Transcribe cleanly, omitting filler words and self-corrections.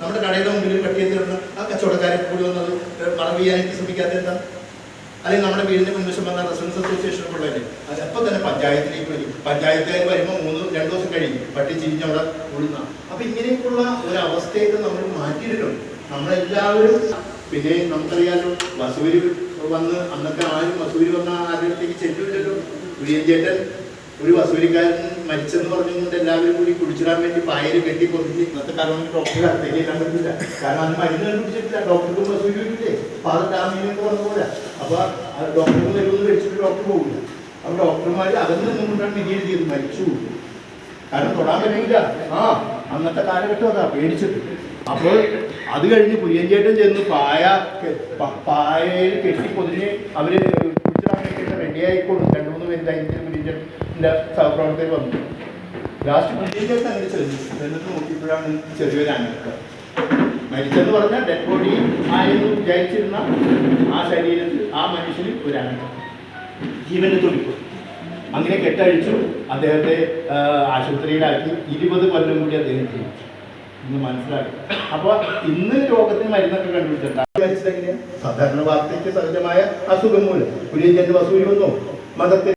നമ്മുടെ കടയുടെ മുമ്പിൽ പട്ടിയെത്തിരുന്ന ആ കച്ചവടക്കാരെ കൂടി വന്നത് മറവ് ചെയ്യാനായിട്ട് ശ്രമിക്കാത്ത എന്താ? അല്ലെങ്കിൽ നമ്മുടെ വീടിന്റെ മുൻവശം വന്ന റെസിഡൻസ് അസോസിയേഷൻ ഉള്ളതല്ലേ, അതപ്പോൾ തന്നെ പഞ്ചായത്തിലേക്ക് വരും. പഞ്ചായത്തുകാർ വരുമ്പോൾ 2 ദിവസം കഴിയും പട്ടി ചിരിഞ്ഞ് അവിടെ ഉള്ളുന്ന. അപ്പൊ ഇങ്ങനെയൊക്കെയുള്ള ഒരു അവസ്ഥയൊക്കെ നമ്മൾ മാറ്റിയിട്ടുണ്ട് നമ്മളെല്ലാവരും. പിന്നെ നമുക്കറിയാലോ, വസൂരി വന്ന് അന്നൊക്കെ ആരും വസൂരി വന്ന ആരുടെ അടുത്തേക്ക് ചെല്ലില്ലല്ലോ. ചേട്ടൻ ഒരു വസൂരിക്കാരൻ മരിച്ചെന്ന് പറഞ്ഞുകൊണ്ട് എല്ലാവരും കൂടി കുടിച്ചിടാൻ വേണ്ടി പായൽ കെട്ടി പൊതിച്ച് ഇന്നത്തെ കാലം ഡോക്ടറെ അടുത്തേക്ക് എല്ലാം പറ്റില്ല. കാരണം അന്ന് മരുന്ന് കണ്ടുപിടിച്ചിട്ടില്ല. ഡോക്ടർക്കും വസൂരി വരില്ലേ, ഫാദർ ഡാമിനൊക്കെ വന്ന പോലെ. അപ്പൊ ഡോക്ടർക്ക് വരുമെന്ന് കഴിച്ചിട്ട് ഡോക്ടർ പോകില്ല. അപ്പൊ ഡോക്ടർമാർ അകന്ന് നിന്നുകൊണ്ടാണ് വിധി എഴുതിയത്, മരിച്ചു. കാരണം തൊടാൻ പറ്റില്ല. അന്നത്തെ കാലഘട്ടം അതാ, പേടിച്ചിട്ട്. അപ്പോൾ അത് കഴിഞ്ഞ് കുയ്യഞ്ചേട്ടൻ ചെന്ന് പായയിൽ കെട്ടി പൊതിഞ്ഞ് അവര് കുടിച്ചിടാൻ വേണ്ടിയിട്ട് റെഡിയായിക്കോളും. 2-3 പേര് കുയ്യഞ്ചേട്ടൻ്റെ സഹപ്രവർത്തകർ വന്നു. ലാസ്റ്റ് കുയ്യഞ്ചേട്ടൻ അങ്ങനെ ചെന്നിട്ട് നോക്കിയപ്പോഴാണ് ചെറിയൊരു അനക്കം. മരിച്ചെന്ന് പറഞ്ഞാൽ ഡെഡ് ബോഡി ആയിരുന്നു വിചാരിച്ചിരുന്ന ആ ശരീരത്തിൽ ആ മനുഷ്യന് ഒരു അനക്കം, ജീവന്റെ തുടിപ്പ്. അങ്ങനെ കെട്ടഴിച്ചു. അദ്ദേഹത്തെ ആശുപത്രിയിലാക്കി. 20 കൊല്ലം കൂടി അദ്ദേഹം ജീവിച്ചു. ഇന്ന് മനസ്സിലാക്കി. അപ്പൊ ഇന്ന് രോഗത്തിന് മരുന്നൊക്കെ കണ്ടുപിടിച്ചിട്ടുണ്ട്. മരിച്ചതെങ്ങനെയാ? സാധാരണ വാർദ്ധക്യ സഹജമായ അസുഖം മൂലം. കുര്യഞ്ചേട്ടൻ വസൂരി വന്നോ? മതത്തിൽ